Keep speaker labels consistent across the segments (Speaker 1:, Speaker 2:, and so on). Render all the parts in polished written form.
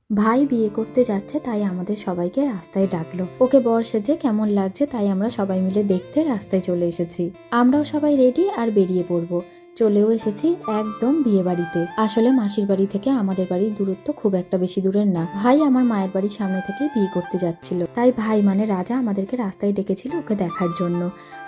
Speaker 1: ভাই বিয়ে করতে যাচ্ছে, তাই আমাদের সবাইকে রাস্তায় ডাকলো। ওকে বর সেজে কেমন লাগছে তাই আমরা সবাই মিলে দেখতে রাস্তায় চলে এসেছি। আমরাও সবাই রেডি আর বেরিয়ে পড়বো। চলেও এসেছি একদম বিয়ে বাড়িতে। আসলে মাসির বাড়ি থেকে আমাদের বাড়ির দূরত্ব খুব একটা বেশি দূরের না। ভাই আমার মায়ের বাড়ির সামনে থেকে বিয়ে করতে যাচ্ছিল, তাই ভাই মানে রাজা আমাদেরকে রাস্তায় ডেকেছিল ওকে দেখার জন্য।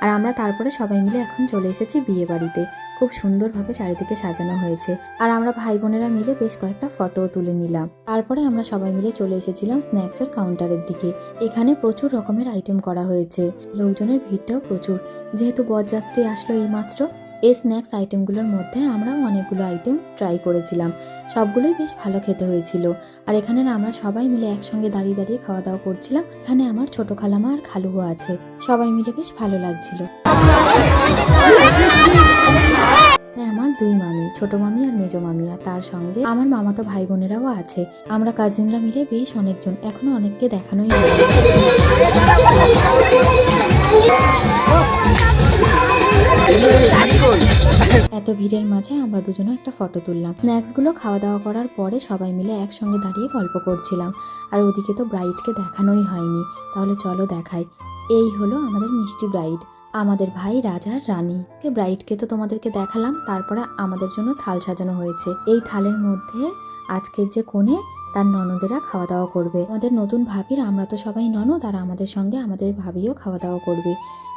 Speaker 1: আর আমরা তারপরে সবাই মিলে এখন চলে এসেছি বিয়ে বাড়িতে। খুব সুন্দরভাবে চারিদিকে সাজানো হয়েছে, আর আমরা ভাই বোনেরা মিলে বেশ কয়েকটা ফটোও তুলে নিলাম। তারপরে আমরা সবাই মিলে চলে এসেছিলাম স্ন্যাক্সের কাউন্টারের দিকে। এখানে প্রচুর রকমের আইটেম করা হয়েছে, লোকজনের ভিড়টাও প্রচুর, যেহেতু বরযাত্রী আসলো এইমাত্র। এই স্ন্যাক্স আইটেমগুলোর মধ্যে আমরাও অনেকগুলো আইটেম ট্রাই করেছিলাম, সবগুলোই বেশ ভালো খেতে হয়েছিল। আর এখানে না আমরা সবাই মিলে একসঙ্গে দাঁড়িয়ে দাঁড়িয়ে খাওয়া দাওয়া করছিলাম। এখানে আমার ছোট খালামা আর খালুও আছে, সবাই মিলে বেশ ভালো লাগছিল। আমার দুই মামি, ছোট মামি আর মেজো মামি, আর তার সঙ্গে আমার মামাতো ভাই বোনেরাও আছে। আমরা কাজিনরা মিলে বেশ অনেকজন, এখনো অনেককে দেখানোই হয়নি। এত ভিড়ের মাঝে আমরা দুজনে একটা ফটো তুললাম। স্ন্যাক্স গুলো খাওয়া দাওয়া করার পরে সবাই মিলে একসঙ্গে দাঁড়িয়ে গল্প করছিলাম। আর ওদিকে তো ব্রাইডকে দেখানোই হয়নি, তাহলে চলো দেখাই। এই হলো আমাদের মিষ্টি ব্রাইড, আমাদের ভাই রাজার রানী। ব্রাইডকে তো তোমাদেরকে দেখালাম, তারপরে আমাদের জন্য থাল সাজানো হয়েছে। এই থালের মধ্যে আজকের যে কোণে তার ননদেরা খাওয়া দাওয়া করবে। আমাদের নতুন ভাবির, আমরা তো সবাই ননদ, আর আমাদের সঙ্গে আমাদের ভাবিও খাওয়া দাওয়া করবে।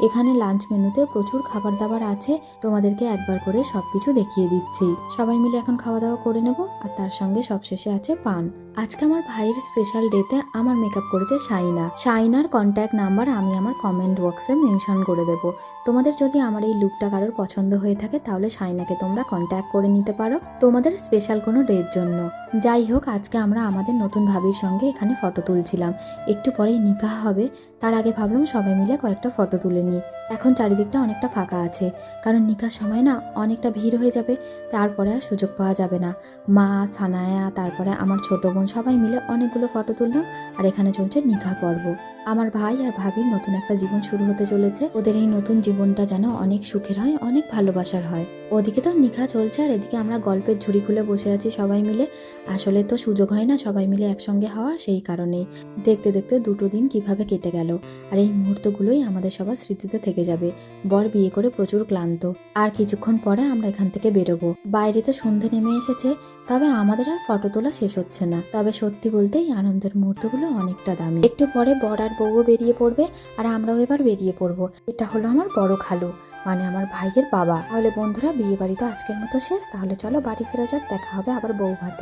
Speaker 1: এখানে লাঞ্চ মেনুতে প্রচুর খাবার দাবার আছে, তোমাদেরকে একবার করে সবকিছু দেখিয়ে দিচ্ছি। সবাই মিলে এখন খাওয়া দাওয়া করে নেব, আর তার সঙ্গে সবশেষে আছে পান। আজকে আমার ভাইয়ের স্পেশাল ডেতে আমার মেকআপ করেছে শাইনা। শাইনার কন্ট্যাক্ট নাম্বার আমি আমার কমেন্ট বক্সে মেনশন করে দেবো। তোমাদের যদি আমার এই লুকটা কারোর পছন্দ হয়ে থাকে তাহলে শাইনাকে তোমরা কন্ট্যাক্ট করে নিতে পারো তোমাদের স্পেশাল কোনো ডের জন্য। যাই হোক, আজকে আমরা আমাদের নতুন ভাবির সঙ্গে এখানে ফটো তুলছিলাম। একটু পরেই নিকাহ হবে, তার আগে ভাবলাম সবাই মিলে কয়েকটা ফটো তুলে নিই। এখন চারিদিকটা অনেকটা ফাঁকা আছে, কারণ নিকার সময় না অনেকটা ভিড় হয়ে যাবে, তারপরে আর সুযোগ পাওয়া যাবে না। মা, সানায়া, তারপরে আমার ছোট বোন সবাই মিলে অনেকগুলো ফটো তুললাম। আর এখানে চলছে নিকাহ পর্ব। আমার ভাই আর ভাবির নতুন একটা জীবন শুরু হতে চলেছে। ওদের এই নতুন জীবনটা যেন অনেক সুখের হয়, অনেক ভালোবাসার হয়। ওদিকে তো নিকাহ চলছে, আর এদিকে আমরা গল্পের ঝুড়ি খুলে বসে আছি সবাই মিলে। আসলে তো সুযোগ হয় না সবাই মিলে একসঙ্গে হওয়ার, সেই কারণেই। দেখতে দেখতে দুটো দিন কিভাবে কেটে গেল, আর এই মুহূর্তগুলোই আমাদের সবার স্মৃতিতে থেকে যাবে। বর বিয়ে করে প্রচুর ক্লান্ত, আর কিছুক্ষণ পরে আমরা এখান থেকে বেরোবো। বাইরে তো সন্ধে নেমে এসেছে, তবে আমাদের আর ফটো তোলা শেষ হচ্ছে না। তবে সত্যি বলতে এই আনন্দের মুহূর্তগুলো অনেকটা দামি। একটু পরে বর আর বউও বেরিয়ে পড়বে, আর আমরাও এবার বেরিয়ে পড়বো। এটা হলো আমার বড় খালু, মানে আমার ভাইয়ের বাবা। তাহলে বন্ধুরা, বিয়ে বাড়ি তো আজকের মতো শেষ, তাহলে চলো বাড়ি ফেরা যাক, দেখা হবে আবার বউ ভাতে।